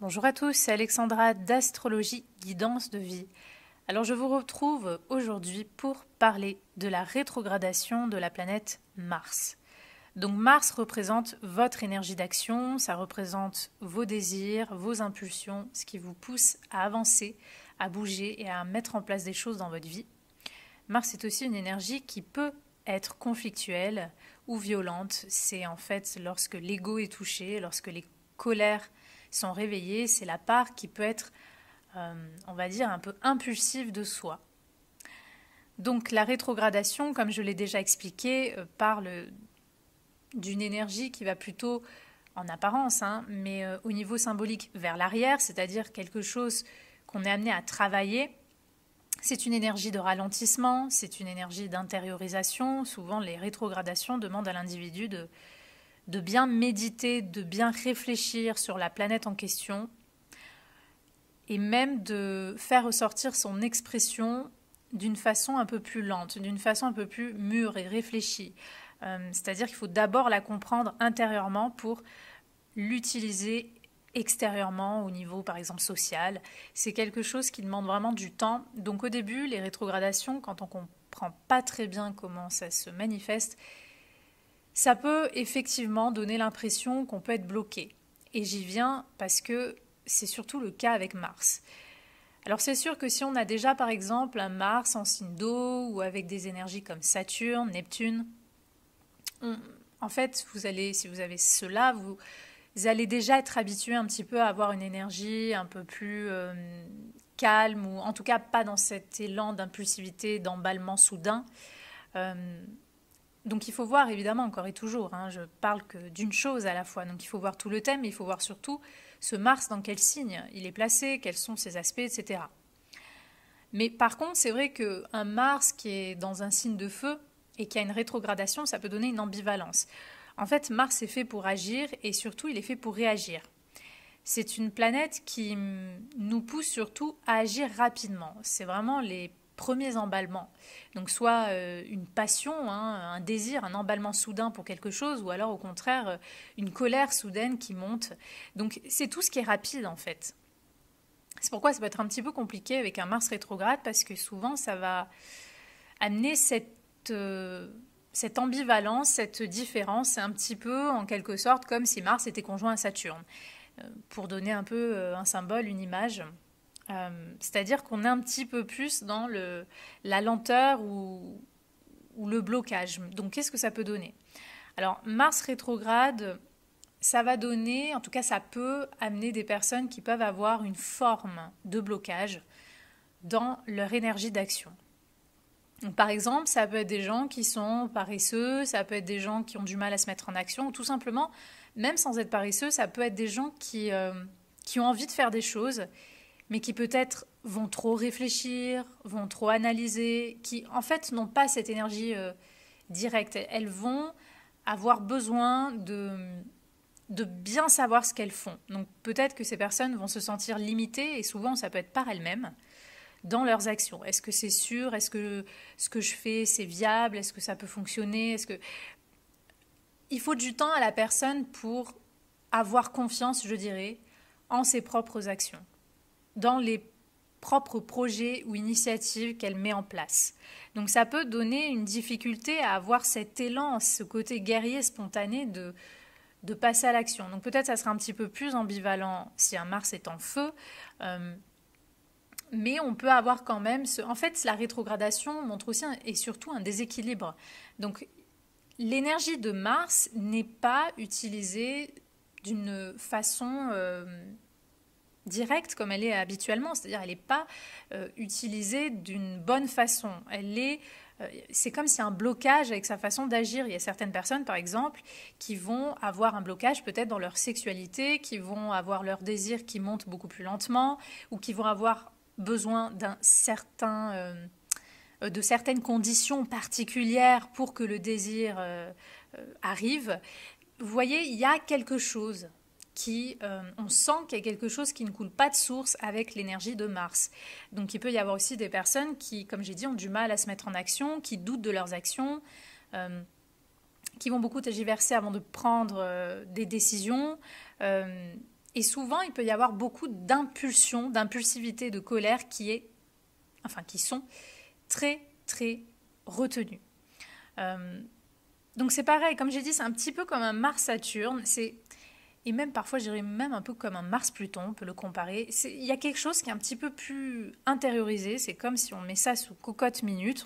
Bonjour à tous, c'est Alexandra d'Astrologie Guidance de Vie. Alors je vous retrouve aujourd'hui pour parler de la rétrogradation de la planète Mars. Donc Mars représente votre énergie d'action, ça représente vos désirs, vos impulsions, ce qui vous pousse à avancer, à bouger et à mettre en place des choses dans votre vie. Mars est aussi une énergie qui peut être conflictuelle ou violente. C'est en fait lorsque l'ego est touché, lorsque les colères sont réveillées, c'est la part qui peut être, on va dire, un peu impulsive de soi. Donc la rétrogradation, comme je l'ai déjà expliqué, parle d'une énergie qui va plutôt, en apparence, mais au niveau symbolique, vers l'arrière, c'est-à-dire quelque chose qu'on est amené à travailler. C'est une énergie de ralentissement, c'est une énergie d'intériorisation. Souvent, les rétrogradations demandent à l'individu de bien méditer, de bien réfléchir sur la planète en question et même de faire ressortir son expression d'une façon un peu plus lente, d'une façon un peu plus mûre et réfléchie. C'est-à-dire qu'il faut d'abord la comprendre intérieurement pour l'utiliser extérieurement au niveau par exemple social. C'est quelque chose qui demande vraiment du temps. Donc au début, les rétrogradations, quand on ne comprend pas très bien comment ça se manifeste, ça peut effectivement donner l'impression qu'on peut être bloqué. Et j'y viens parce que c'est surtout le cas avec Mars. Alors c'est sûr que si on a déjà par exemple un Mars en signe d'eau ou avec des énergies comme Saturne, Neptune, en fait, si vous avez cela, vous allez déjà être habitué un petit peu à avoir une énergie un peu plus calme, ou en tout cas pas dans cet élan d'impulsivité, d'emballement soudain. Donc il faut voir évidemment encore et toujours, je parle que d'une chose à la fois, donc il faut voir tout le thème, mais il faut voir surtout ce Mars dans quel signe il est placé, quels sont ses aspects, etc. Mais par contre, c'est vrai qu'un Mars qui est dans un signe de feu et qui a une rétrogradation, ça peut donner une ambivalence. En fait, Mars est fait pour agir et surtout il est fait pour réagir. C'est une planète qui nous pousse surtout à agir rapidement. C'est vraiment les premiers emballements. Donc soit une passion, un désir, un emballement soudain pour quelque chose, ou alors au contraire une colère soudaine qui monte. Donc c'est tout ce qui est rapide en fait. C'est pourquoi ça peut être un petit peu compliqué avec un Mars rétrograde, parce que souvent ça va amener cette ambivalence, cette différence. C'est un petit peu en quelque sorte comme si Mars était conjoint à Saturne. Pour donner un peu un symbole, une image. C'est-à-dire qu'on est un petit peu plus dans la lenteur ou le blocage. Donc qu'est-ce que ça peut donner? Alors Mars rétrograde, ça va donner, en tout cas ça peut amener des personnes qui peuvent avoir une forme de blocage dans leur énergie d'action. Donc, par exemple, ça peut être des gens qui sont paresseux, ça peut être des gens qui ont du mal à se mettre en action, ou tout simplement, même sans être paresseux, ça peut être des gens qui ont envie de faire des choses, mais qui peut-être vont trop réfléchir, vont trop analyser, qui en fait n'ont pas cette énergie directe. Elles vont avoir besoin de bien savoir ce qu'elles font. Donc peut-être que ces personnes vont se sentir limitées, et souvent ça peut être par elles-mêmes, dans leurs actions. Est-ce que c'est sûr? Est-ce que ce que je fais, c'est viable? Est-ce que ça peut fonctionner? Il faut du temps à la personne pour avoir confiance, je dirais, en ses propres actions, dans les propres projets ou initiatives qu'elle met en place. Donc ça peut donner une difficulté à avoir cet élan, ce côté guerrier spontané de passer à l'action. Donc peut-être ça sera un petit peu plus ambivalent si un Mars est en feu, mais on peut avoir quand même... En fait, la rétrogradation montre aussi et surtout un déséquilibre. Donc l'énergie de Mars n'est pas utilisée d'une façon directe comme elle est habituellement, c'est-à-dire elle n'est pas utilisée d'une bonne façon. C'est comme si un blocage avec sa façon d'agir. Il y a certaines personnes, par exemple, qui vont avoir un blocage peut-être dans leur sexualité, qui vont avoir leur désir qui monte beaucoup plus lentement, ou qui vont avoir besoin de certaines conditions particulières pour que le désir arrive. Vous voyez, il y a quelque chose on sent qu'il y a quelque chose qui ne coule pas de source avec l'énergie de Mars. Donc il peut y avoir aussi des personnes qui, comme j'ai dit, ont du mal à se mettre en action, qui doutent de leurs actions, qui vont beaucoup tergiverser avant de prendre des décisions, Et souvent, il peut y avoir beaucoup d'impulsion, d'impulsivité, de colère qui sont très, très retenues. Donc c'est pareil, comme j'ai dit, c'est un petit peu comme un Mars-Saturne, et même parfois, je dirais même un peu comme un Mars-Pluton, on peut le comparer. Il y a quelque chose qui est un petit peu plus intériorisé, c'est comme si on met ça sous cocotte minute,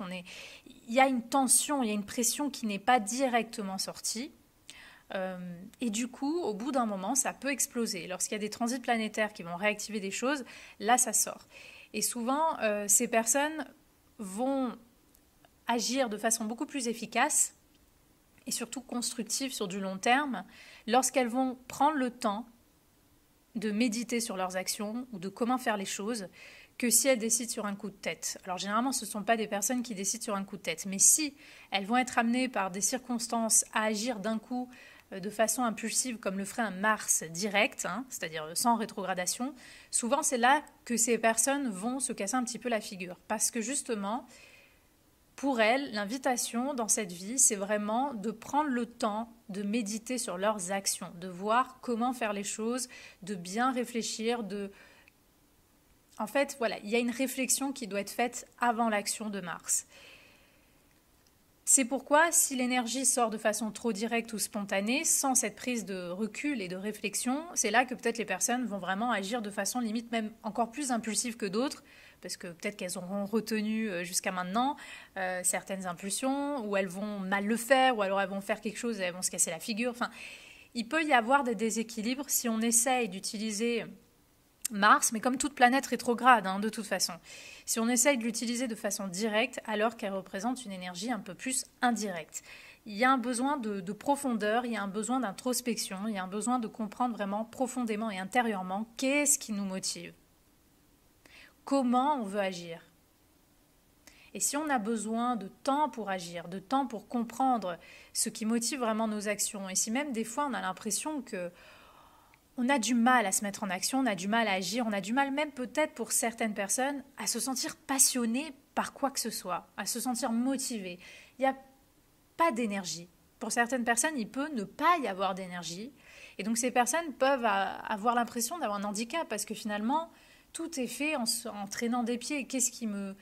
il y a une tension, il y a une pression qui n'est pas directement sortie. Et du coup, au bout d'un moment, ça peut exploser. Lorsqu'il y a des transits planétaires qui vont réactiver des choses, là, ça sort. Et souvent, ces personnes vont agir de façon beaucoup plus efficace et surtout constructive sur du long terme lorsqu'elles vont prendre le temps de méditer sur leurs actions ou de comment faire les choses que si elles décident sur un coup de tête. Alors généralement, ce ne sont pas des personnes qui décident sur un coup de tête, mais si elles vont être amenées par des circonstances à agir d'un coup de façon impulsive comme le ferait un Mars direct, c'est-à-dire sans rétrogradation, souvent c'est là que ces personnes vont se casser un petit peu la figure. Parce que justement, pour elles, l'invitation dans cette vie, c'est vraiment de prendre le temps de méditer sur leurs actions, de voir comment faire les choses, de bien réfléchir, En fait, voilà, il y a une réflexion qui doit être faite avant l'action de Mars. C'est pourquoi, si l'énergie sort de façon trop directe ou spontanée, sans cette prise de recul et de réflexion, c'est là que peut-être les personnes vont vraiment agir de façon limite même encore plus impulsive que d'autres, parce que peut-être qu'elles auront retenu jusqu'à maintenant certaines impulsions, ou elles vont mal le faire, ou alors elles vont faire quelque chose et elles vont se casser la figure. Enfin, il peut y avoir des déséquilibres si on essaye d'utiliser Mars, mais comme toute planète rétrograde, de toute façon. Si on essaye de l'utiliser de façon directe, alors qu'elle représente une énergie un peu plus indirecte. Il y a un besoin de profondeur, il y a un besoin d'introspection, il y a un besoin de comprendre vraiment profondément et intérieurement qu'est-ce qui nous motive. Comment on veut agir. Et si on a besoin de temps pour agir, de temps pour comprendre ce qui motive vraiment nos actions, et si même des fois on a l'impression que on a du mal à se mettre en action, on a du mal à agir, on a du mal même peut-être pour certaines personnes à se sentir passionné par quoi que ce soit, à se sentir motivé. Il n'y a pas d'énergie. Pour certaines personnes, il peut ne pas y avoir d'énergie. Et donc ces personnes peuvent avoir l'impression d'avoir un handicap parce que finalement, tout est fait en traînant des pieds. Qu'est-ce qui me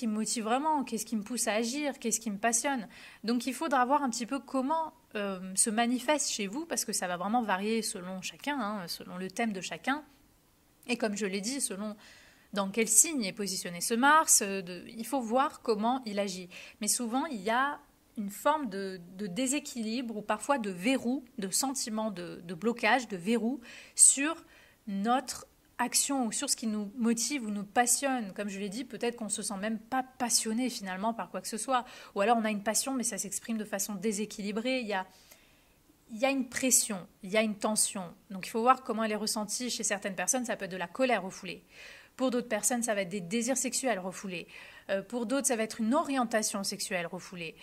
motive vraiment? Qu'est-ce qui me pousse à agir? Qu'est-ce qui me passionne? Donc il faudra voir un petit peu comment se manifeste chez vous, parce que ça va vraiment varier selon chacun, selon le thème de chacun. Et comme je l'ai dit, selon dans quel signe est positionné ce Mars, il faut voir comment il agit. Mais souvent, il y a une forme de déséquilibre ou parfois de verrou, de sentiment de blocage, de verrou sur notre action ou sur ce qui nous motive ou nous passionne. Comme je l'ai dit, peut-être qu'on ne se sent même pas passionné finalement par quoi que ce soit. Ou alors on a une passion mais ça s'exprime de façon déséquilibrée. Il y a une pression, il y a une tension. Donc il faut voir comment elle est ressentie chez certaines personnes. Ça peut être de la colère refoulée. Pour d'autres personnes, ça va être des désirs sexuels refoulés. Pour d'autres, ça va être une orientation sexuelle refoulée.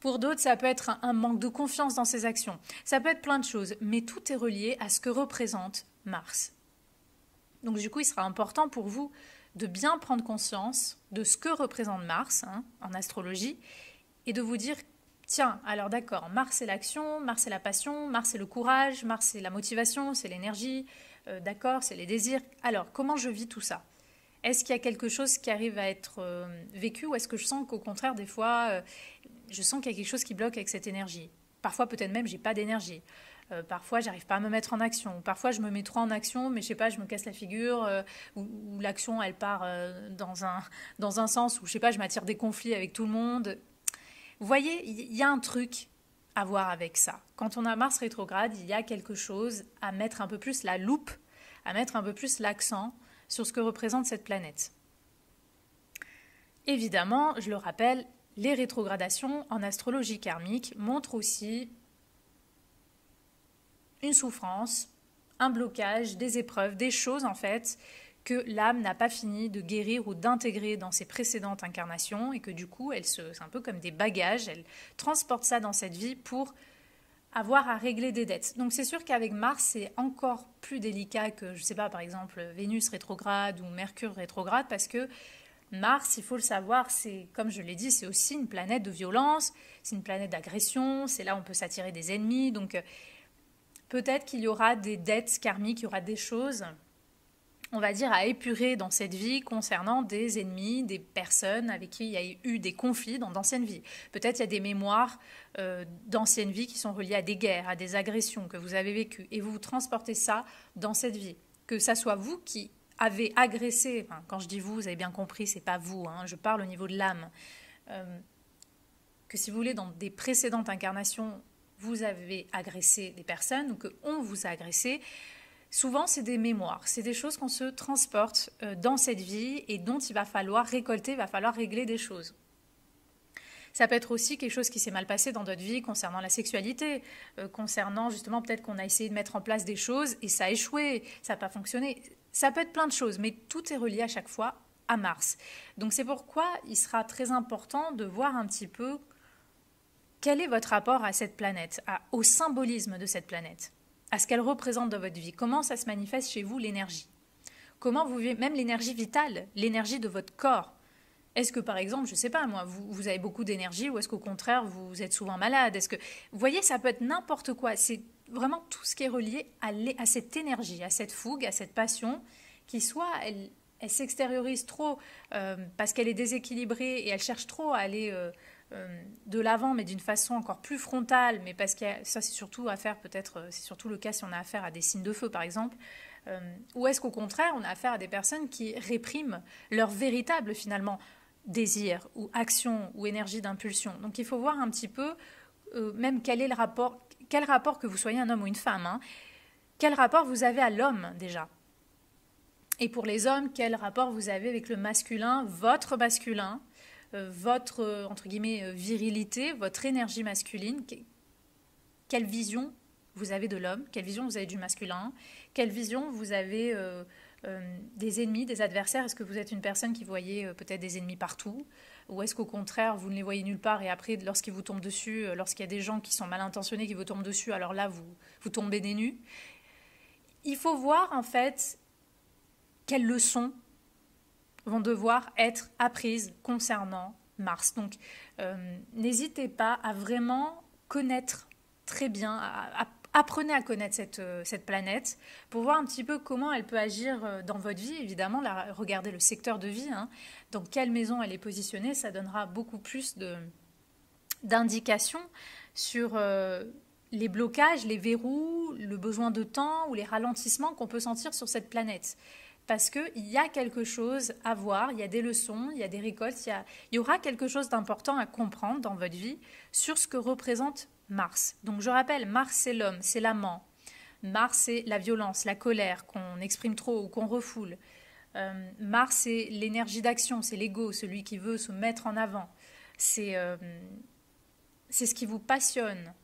Pour d'autres, ça peut être un manque de confiance dans ses actions. Ça peut être plein de choses, mais tout est relié à ce que représente Mars. Donc du coup, il sera important pour vous de bien prendre conscience de ce que représente Mars en astrologie et de vous dire, tiens, alors d'accord, Mars c'est l'action, Mars c'est la passion, Mars c'est le courage, Mars c'est la motivation, c'est l'énergie, d'accord, c'est les désirs. Alors, comment je vis tout ça? Est-ce qu'il y a quelque chose qui arrive à être vécu ou est-ce que je sens qu'au contraire, des fois, je sens qu'il y a quelque chose qui bloque avec cette énergie? Parfois, peut-être même, j'ai pas d'énergie. Parfois, j'arrive pas à me mettre en action. Parfois, je me mets trop en action, mais je sais pas, je me casse la figure ou l'action, elle part dans un sens où, je sais pas, je m'attire des conflits avec tout le monde. Vous voyez, il y a un truc à voir avec ça. Quand on a Mars rétrograde, il y a quelque chose à mettre un peu plus la loupe, à mettre un peu plus l'accent sur ce que représente cette planète. Évidemment, je le rappelle, les rétrogradations en astrologie karmique montrent aussi une souffrance, un blocage, des épreuves, des choses en fait que l'âme n'a pas fini de guérir ou d'intégrer dans ses précédentes incarnations et que du coup, c'est un peu comme des bagages, elle transporte ça dans cette vie pour avoir à régler des dettes. Donc c'est sûr qu'avec Mars, c'est encore plus délicat que, je sais pas, par exemple, Vénus rétrograde ou Mercure rétrograde, parce que Mars, il faut le savoir, c'est, comme je l'ai dit, c'est aussi une planète de violence, c'est une planète d'agression, c'est là où on peut s'attirer des ennemis, donc peut-être qu'il y aura des dettes karmiques, il y aura des choses, on va dire, à épurer dans cette vie concernant des ennemis, des personnes avec qui il y a eu des conflits dans d'anciennes vies. Peut-être il y a des mémoires d'anciennes vies qui sont reliées à des guerres, à des agressions que vous avez vécues, et vous transportez ça dans cette vie. Que ça soit vous qui avez agressé, enfin, quand je dis vous, vous avez bien compris, c'est pas vous, hein, je parle au niveau de l'âme, que si vous voulez, dans des précédentes incarnations, vous avez agressé des personnes ou qu'on vous a agressé. Souvent, c'est des mémoires, c'est des choses qu'on se transporte dans cette vie et dont il va falloir récolter, il va falloir régler des choses. Ça peut être aussi quelque chose qui s'est mal passé dans notre vie concernant la sexualité, concernant justement peut-être qu'on a essayé de mettre en place des choses et ça a échoué, ça n'a pas fonctionné. Ça peut être plein de choses, mais tout est relié à chaque fois à Mars. Donc c'est pourquoi il sera très important de voir un petit peu quel est votre rapport à cette planète, au symbolisme de cette planète, à ce qu'elle représente dans votre vie. Comment ça se manifeste chez vous, l'énergie? Comment vous vivez, même l'énergie vitale, l'énergie de votre corps? Est-ce que, par exemple, je ne sais pas moi, vous avez beaucoup d'énergie ou est-ce qu'au contraire, vous êtes souvent malade? Est-ce que, vous voyez, ça peut être n'importe quoi. C'est vraiment tout ce qui est relié à cette énergie, à cette fougue, à cette passion, qui soit, elle s'extériorise trop parce qu'elle est déséquilibrée et elle cherche trop à aller de l'avant, mais d'une façon encore plus frontale, mais parce que ça, c'est surtout affaire, peut-être, c'est surtout le cas si on a affaire à des signes de feu, par exemple. Ou est-ce qu'au contraire, on a affaire à des personnes qui répriment leur véritable, finalement, désir ou action ou énergie d'impulsion. Donc il faut voir un petit peu même quel rapport que vous soyez un homme ou une femme, hein, quel rapport vous avez à l'homme déjà. Et pour les hommes, quel rapport vous avez avec le masculin, votre entre guillemets virilité, votre énergie masculine, quelle vision vous avez de l'homme, quelle vision vous avez du masculin, quelle vision vous avez des ennemis, des adversaires. Est-ce que vous êtes une personne qui voyez peut-être des ennemis partout, ou est-ce qu'au contraire vous ne les voyez nulle part et après lorsqu'ils vous tombent dessus, lorsqu'il y a des gens qui sont mal intentionnés qui vous tombent dessus, alors là vous tombez des nues. Il faut voir en fait quelles leçons vont devoir être apprises concernant Mars. Donc n'hésitez pas à vraiment connaître très bien, apprenez à connaître cette planète pour voir un petit peu comment elle peut agir dans votre vie. Évidemment, regardez le secteur de vie, hein, dans quelle maison elle est positionnée, ça donnera beaucoup plus d'indications sur les blocages, les verrous, le besoin de temps ou les ralentissements qu'on peut sentir sur cette planète. Parce qu'il y a quelque chose à voir, il y a des leçons, il y a des récoltes, il y aura quelque chose d'important à comprendre dans votre vie sur ce que représente Mars. Donc je rappelle, Mars c'est l'homme, c'est l'amant. Mars c'est la violence, la colère qu'on exprime trop ou qu'on refoule. Mars c'est l'énergie d'action, c'est l'ego, celui qui veut se mettre en avant. C'est ce qui vous passionne,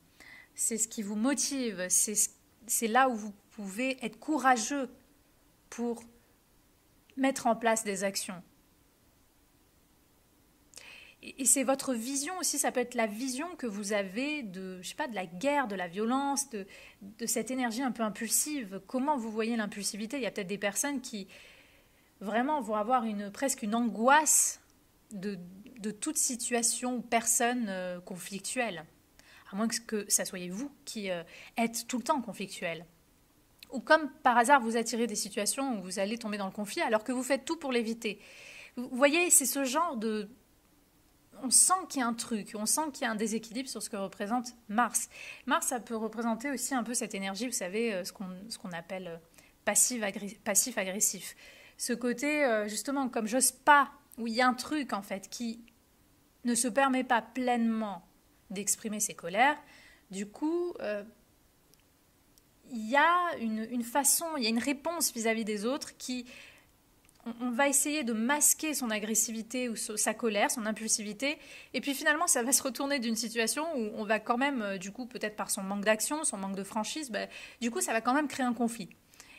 c'est ce qui vous motive, c'est là où vous pouvez être courageux pour mettre en place des actions. Et c'est votre vision aussi, ça peut être la vision que vous avez de la guerre, de la violence, de cette énergie un peu impulsive. Comment vous voyez l'impulsivité? Il y a peut-être des personnes qui vraiment vont avoir presque une angoisse de toute situation ou personne conflictuelle. À moins que ça soyez vous qui êtes tout le temps conflictuel. Ou comme par hasard vous attirez des situations où vous allez tomber dans le conflit alors que vous faites tout pour l'éviter. Vous voyez, c'est ce genre de... On sent qu'il y a un truc, on sent qu'il y a un déséquilibre sur ce que représente Mars. Mars, ça peut représenter aussi un peu cette énergie, vous savez, ce qu'on appelle passif-agressif. Ce côté, justement, comme j'ose pas, où il y a un truc, en fait, qui ne se permet pas pleinement d'exprimer ses colères. Du coup, il y a une façon, il y a une réponse vis-à-vis des autres qui... On va essayer de masquer son agressivité ou sa colère, son impulsivité, et puis finalement ça va se retourner d'une situation où on va quand même, du coup peut-être par son manque d'action, son manque de franchise, du coup ça va quand même créer un conflit.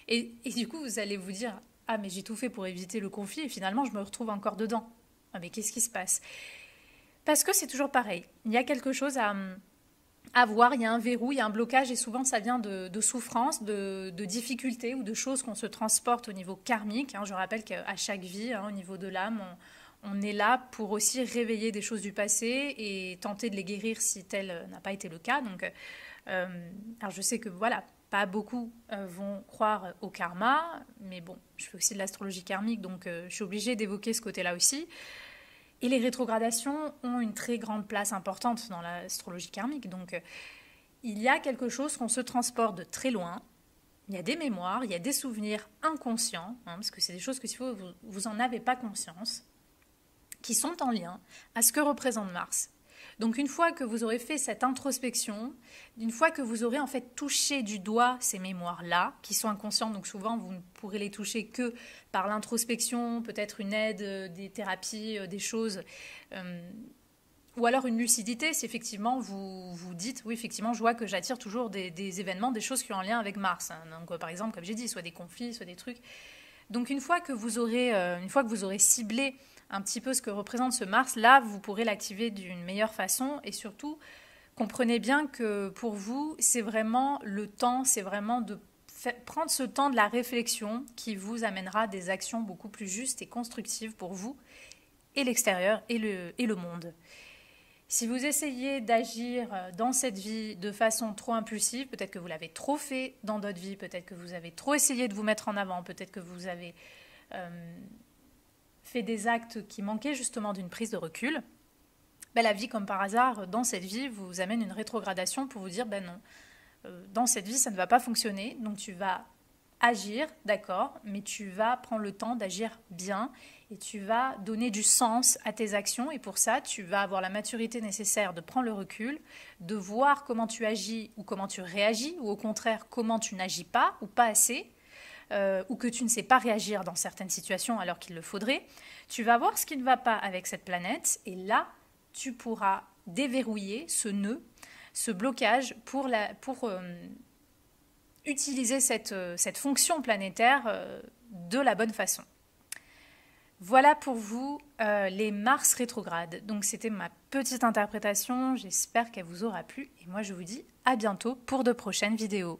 Et du coup vous allez vous dire, ah mais j'ai tout fait pour éviter le conflit et finalement je me retrouve encore dedans. Ah mais qu'est-ce qui se passe? Parce que c'est toujours pareil, il y a quelque chose à voir, il y a un verrou, il y a un blocage et souvent ça vient de souffrances, de difficultés ou de choses qu'on se transporte au niveau karmique. Je rappelle qu'à chaque vie, au niveau de l'âme, on est là pour aussi réveiller des choses du passé et tenter de les guérir si tel n'a pas été le cas. Donc, alors je sais que voilà, pas beaucoup vont croire au karma, mais bon, je fais aussi de l'astrologie karmique, donc je suis obligée d'évoquer ce côté-là aussi. Et les rétrogradations ont une très grande place importante dans l'astrologie karmique, donc il y a quelque chose qu'on se transporte de très loin. Il y a des mémoires, il y a des souvenirs inconscients, parce que c'est des choses que si vous n'en avez pas conscience, qui sont en lien à ce que représente Mars. Donc une fois que vous aurez fait cette introspection, une fois que vous aurez en fait touché du doigt ces mémoires-là, qui sont inconscientes, donc souvent vous ne pourrez les toucher que par l'introspection, peut-être une aide, des thérapies, des choses, ou alors une lucidité, si effectivement vous vous dites, oui effectivement je vois que j'attire toujours des événements, des choses qui ont un lien avec Mars. Donc par exemple, comme j'ai dit, soit des conflits, soit des trucs. Donc une fois que vous aurez ciblé un petit peu ce que représente ce Mars, là, vous pourrez l'activer d'une meilleure façon et surtout, comprenez bien que pour vous, c'est vraiment le temps, c'est vraiment de prendre ce temps de la réflexion qui vous amènera des actions beaucoup plus justes et constructives pour vous et l'extérieur et le monde. Si vous essayez d'agir dans cette vie de façon trop impulsive, peut-être que vous l'avez trop fait dans d'autres vies, peut-être que vous avez trop essayé de vous mettre en avant, peut-être que vous avez fait des actes qui manquaient justement d'une prise de recul, la vie, comme par hasard, dans cette vie, vous amène une rétrogradation pour vous dire, non, dans cette vie, ça ne va pas fonctionner, donc tu vas agir, d'accord, mais tu vas prendre le temps d'agir bien et tu vas donner du sens à tes actions et pour ça, tu vas avoir la maturité nécessaire de prendre le recul, de voir comment tu agis ou comment tu réagis ou au contraire, comment tu n'agis pas ou pas assez. Ou que tu ne sais pas réagir dans certaines situations alors qu'il le faudrait, tu vas voir ce qui ne va pas avec cette planète et là, tu pourras déverrouiller ce nœud, ce blocage pour utiliser cette fonction planétaire de la bonne façon. Voilà pour vous les Mars rétrogrades. Donc c'était ma petite interprétation, j'espère qu'elle vous aura plu et moi je vous dis à bientôt pour de prochaines vidéos.